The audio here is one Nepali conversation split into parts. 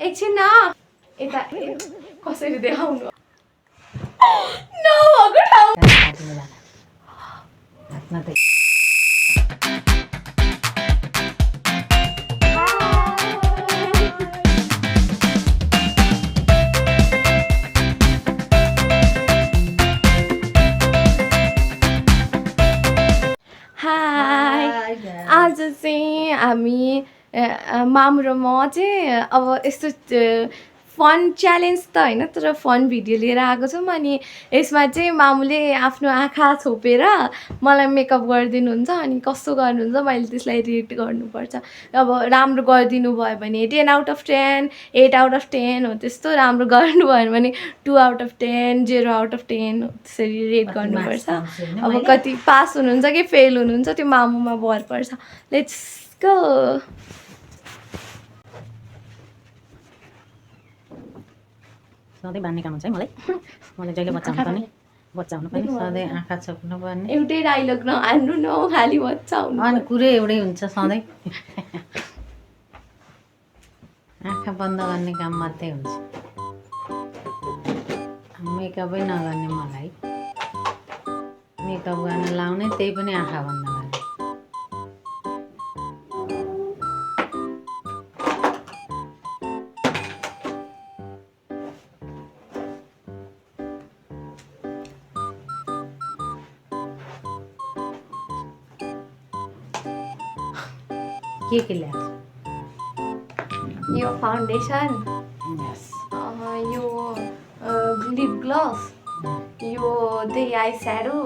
एकछिन न यता कसरी देखाउनु नभएको ठाउँ हाई आज चाहिँ हामी मामु र म चाहिँ अब यस्तो फन च्यालेन्ज त होइन तर फन भिडियो लिएर आएको छौँ अनि यसमा चाहिँ मामुले आफ्नो आँखा छोपेर मलाई मेकअप गरिदिनुहुन्छ अनि कस्तो गर्नुहुन्छ मैले त्यसलाई रेट गर्नुपर्छ अब राम्रो गरिदिनु भयो भने 10 आउट अफ 10 8 आउट अफ 10 हो त्यस्तो राम्रो गर्नु भयो भने 2 आउट अफ 10 0 आउट अफ 10 हो त्यसरी रेट गर्नुपर्छ अब कति पास हुनुहुन्छ कि फेल हुनुहुन्छ त्यो मामुमा भर पर्छ लेट्स गो सधैँ बान्ने काम हुन्छ है मलाई जहिले बच्चा हुनु पनि सधैँ आँखा छोप्नु पर्ने एउटै डाइलग नहान्नु न खाली बच्चा हुनु अनि कुरै एउटै हुन्छ सधैँ आँखा बन्द गर्ने काम मात्रै हुन्छ मेकअपै नगर्ने मलाई मेकअप गर्न लाउने त्यही पनि आँखा बन्द गर्ने के ल्याएको यो फाउन्डेसन यो लिप ग्लस यो त्यही आई स्याडो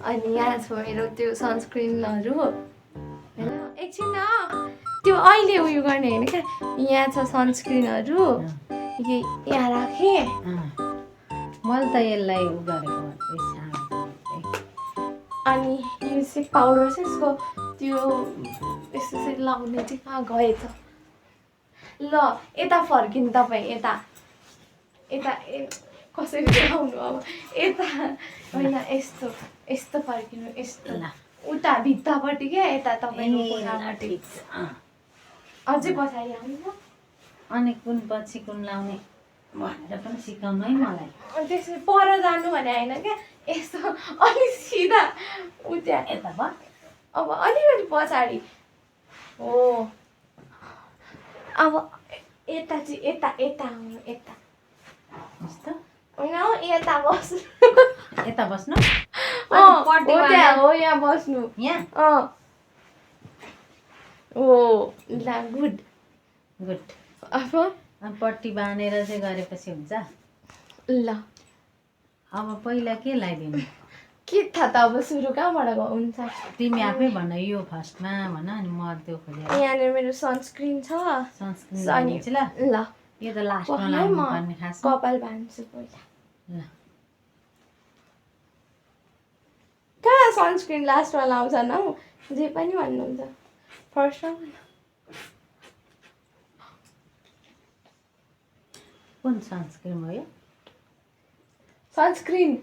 अनि यहाँ छ मेरो त्यो सनस्क्रिनहरू होइन एकछिन न त्यो अहिले उयो गर्ने होइन क्या यहाँ छ सनस्क्रिनहरू यहाँ राखेँ मैले त यसलाई उ गरेको अनि यो चाहिँ पाउडर छ यसको त्यो यस्तो चाहिँ लाउने चाहिँ कहाँ गएछ ल यता फर्किनु तपाईँ यता यता कसरी देखाउनु अब यता होइन यस्तो यस्तो फर्किनु यस्तो उता भित्तापट्टि क्या यता तपाईँको कोठापट्टि अझै पछाडि आउनु अनि कुन पछि कुन लाउने भनेर पनि सिकाउनु है मलाई त्यसरी पर जानु भने होइन क्या यस्तो अलिक सिधा उता यता भयो अब अलिकति पछाडि हो अब यता चाहिँ यता यता आउनु यता यस्तो होइन हौ यता बस्नु यता बस्नु हो यहाँ बस्नु यहाँ हो ल गुड गुड अब पट्टी बाँधेर चाहिँ गरेपछि हुन्छ ल अब पहिला के लगाइदिनु के थाहा त अब सुरु कहाँबाट हुन्छ तिमी आफै भन यो फर्स्टमा भन अनि म त्यो खोजेर यहाँनिर मेरो सनस्क्रिन छ सनस्क्रिन लगाइदिन्छु ल ल यो त लास्टमा लगाउनु पर्ने खास कपाल बान्छु पहिला ल कहाँ सनस्क्रिन लास्टमा लाउँछ न हौ जे पनि भन्नुहुन्छ फर्स्टमा कुन सनस्क्रिन हो यो सनस्क्रिन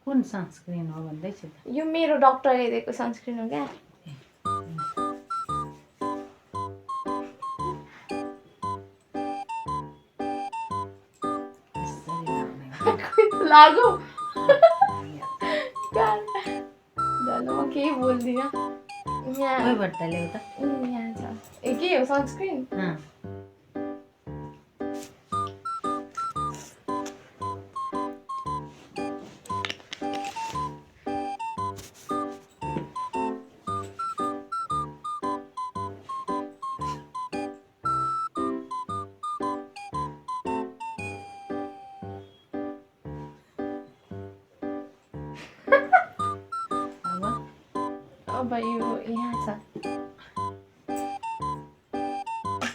कुन सनस्क्रिन हो भन्दैछु त यो मेरो डक्टरले दिएको सनस्क्रिन हो क्या लागो म केही बोल्दिनँ यहाँ ल्याउ त यहाँ छ ए के हो सनस्क्रिन अब यो यहाँ छ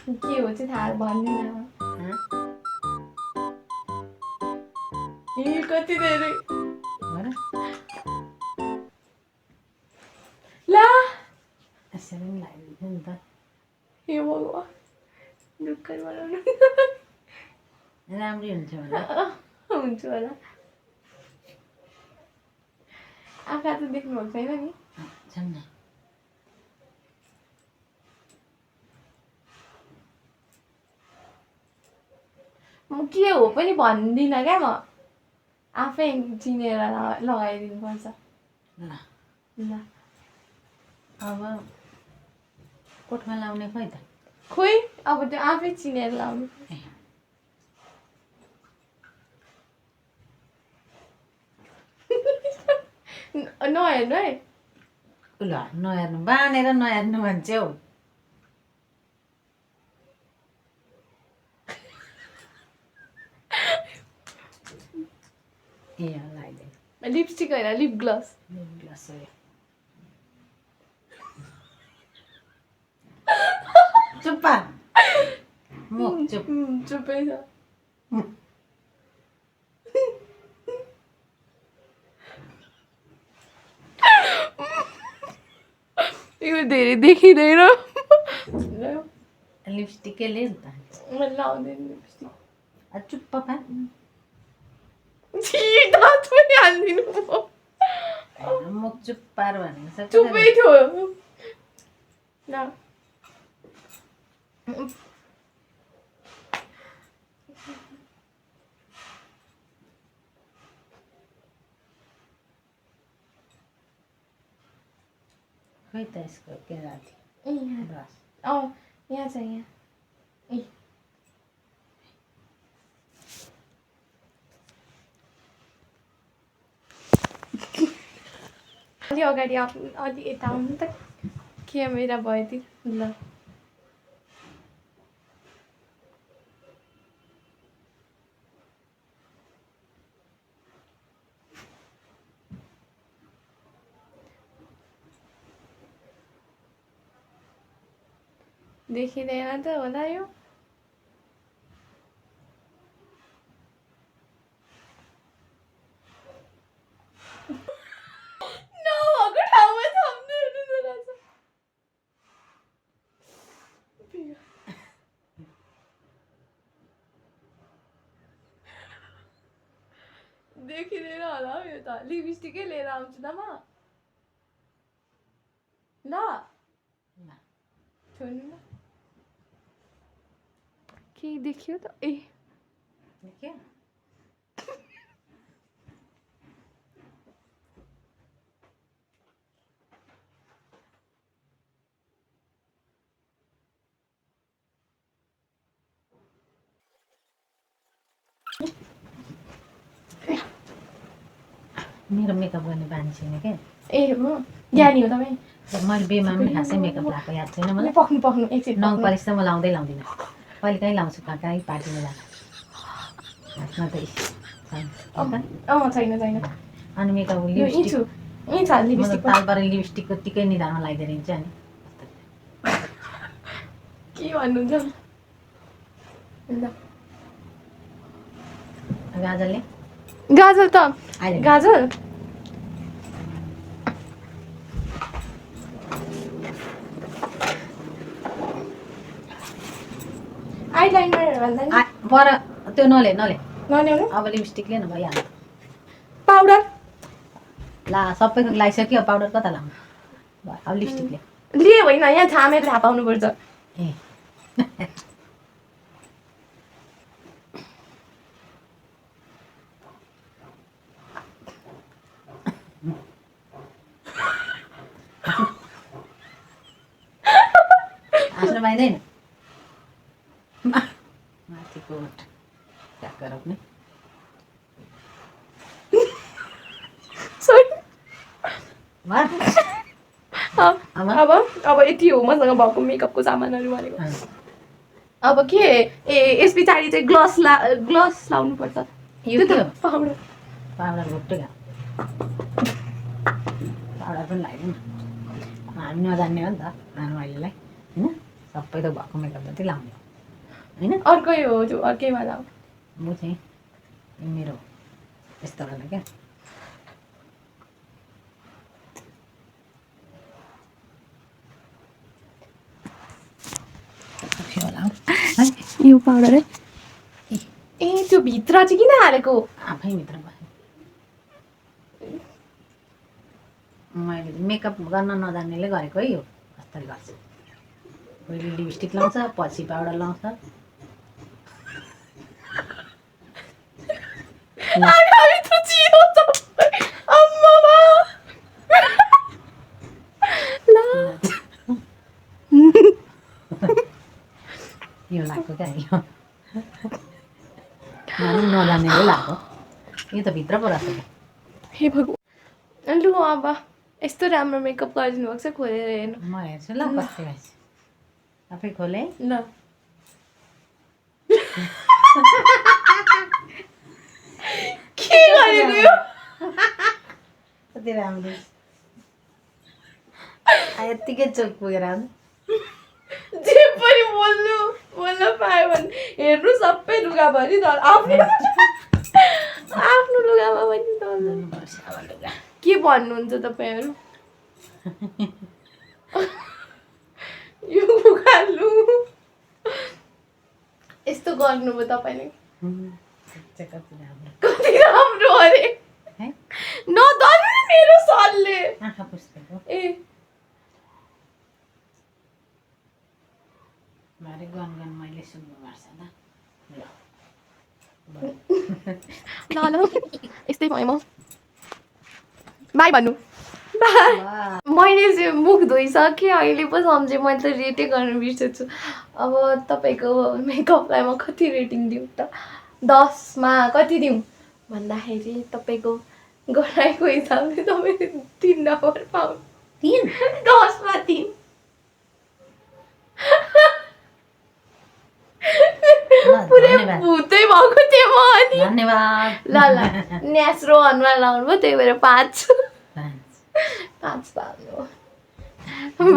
के हो चाहिँ थाहा भन्दिनँ ए कति धेरै ला यसरी पनि लगाइदिन्छु नि त हे भगवान् दुःख बनाउनु राम्रै हुन्छ होला हुन्छ होला आँखा त देख्नु भएको छैन नि छन् म के हो पनि भन्दिनँ क्या म आफै चिनेर लगाइदिनुपर्छ ल ल अब कोठमा लाउने खोइ त खोइ अब त्यो आफै चिनेर लाउनु नहेर्नु है ल नहेर्नु बानेर नहेर्नु भन्छ हौ ए लगाइदिएँ लिपस्टिक होइन लिप ग्लस ग्लास चुप मुख चुप चुपै छ यो धेरै देखिँदैन लिपस्टिकले नि त मैले लाउँदैन लिपस्टिक चुप्प पा दाँत पनि हालिदिनु मुख चुप पार भनेको छ चुपै थियो ल खोइ त यसको के राख्थ्यो ए यहाँ ब्रस यहाँ छ यहाँ ए अलि अगाडि अलि यता आउनु त क्यामेरा भयो ल देखिँदैन त होला यो नभएको ठाउँमा थप्नु हेर्नु रहेछ देखिँदैन होला हौ यो त लिपस्टिकै लिएर आउँछु त म ल छोड्नु ल के देखियो त ए देखियो मेरो मेकअप गर्ने बानी छैन क्या ए हो ज्ञानी हो तपाईँ मैले बेमा पनि खासै मेकअप लगाएको याद छैन मलाई पक्नु पक्नु एकछिन नङ पालिस त म लाउँदै लाउँदिनँ कहिले काहीँ लाउँछु कहीँ पार्टीमा जाँदा हातमा त छैन छैन अनि मेकअप यो लिपस्टिक यहीँ छ लिपस्टिक तालपारा लिपस्टिकको टिकै निधारमा लगाइदिएर हिँड्छ नि के भन्नुहुन्छ ल गाजरले गाजर त अहिले गाजर आइलाइनर भन्दा नि पर त्यो नले नल्याउनु अब लिपस्टिकले न भइहाल्यो पाउडर ला सबै थोक लगाइसक्यो पाउडर कता लाउनु भयो अब लिपस्टिकले लिए होइन यहाँ छामेर थाहा पाउनुपर्छ ए हाँस्नु पाइँदैन माथिको ट्याक्क रोक्ने अब यति हो मसँग भएको मेकअपको सामानहरू भनेको अब के ए यस पछाडि चाहिँ ग्लस लाउनु पर्छ यो के हो पाउडर पाउडर घुट्टै पाउडर पनि लगाइदिउँ हामी नजान्ने हो नि त आमा अहिलेलाई होइन सबै त भएको मेकअप जति लाउने हो होइन अर्कै हो त्यो अर्कैमा लाऊ म चाहिँ मेरो यस्तो खाले क्या यो पाउडर है ए त्यो भित्र चाहिँ किन हालेको आफै भित्र बस्यो मैले मेकअप गर्न नजान्नेले गरेको है यो कस्तरी गर्छ पहिले लिपस्टिक लाउँछ पछि पाउडर लाउँछ आँखाभित्र चिरो सबै अम्मामा ल यो लाग्यो क्या यो नानी नजानेरै लाग्यो यो त भित्र पो रहेछ क्या हे भगवान् लु अब यस्तो राम्रो मेकअप गरिदिनु भएको छ खोलेर हेर्नु म हेर्छु ल कस्तो भएछ आफै खोले ल के गरेको यो कति राम्रो यत्तिकै चोक पुगेर आउनु जे पनि बोल्न पायो भने हेर्नु सबै लुगाभरि आफ्नो लुगामा पनि जानुपर्छ अब लुगा के भन्नुहुन्छ तपाईँहरू यो लुगा लु यस्तो गर्नुभयो तपाईँले कति राम्रो कति राम्रो अरे है नधर्नु नि मेरो सरले आँखा पुस्तेको ए भरे गन मैले सुन्नुपर्छ त ल यस्तै भयो म बाई भन्नु बाई मैले चाहिँ मुख धोइसकेँ अहिले पो सम्झेँ मैले त रेटै गर्न बिर्सेछु अब तपाईँको मेकअपलाई म कति रेटिङ दिउँ त 10 मा कति दिउँ भन्दाखेरि तपाईँको गराएको हिसाबले तपाईँले 3 नम्बर पाउनु 3 10 मा 3 पुरै भुतै भएको थियो म अनि धन्यवाद ल न्यास्रो अनुहार लाउनु भयो त्यही भएर 5 पाल्नु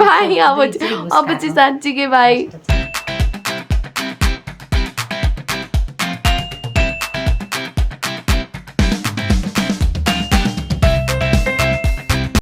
भाइ अब चाहिँ साँच्चीकै भाइ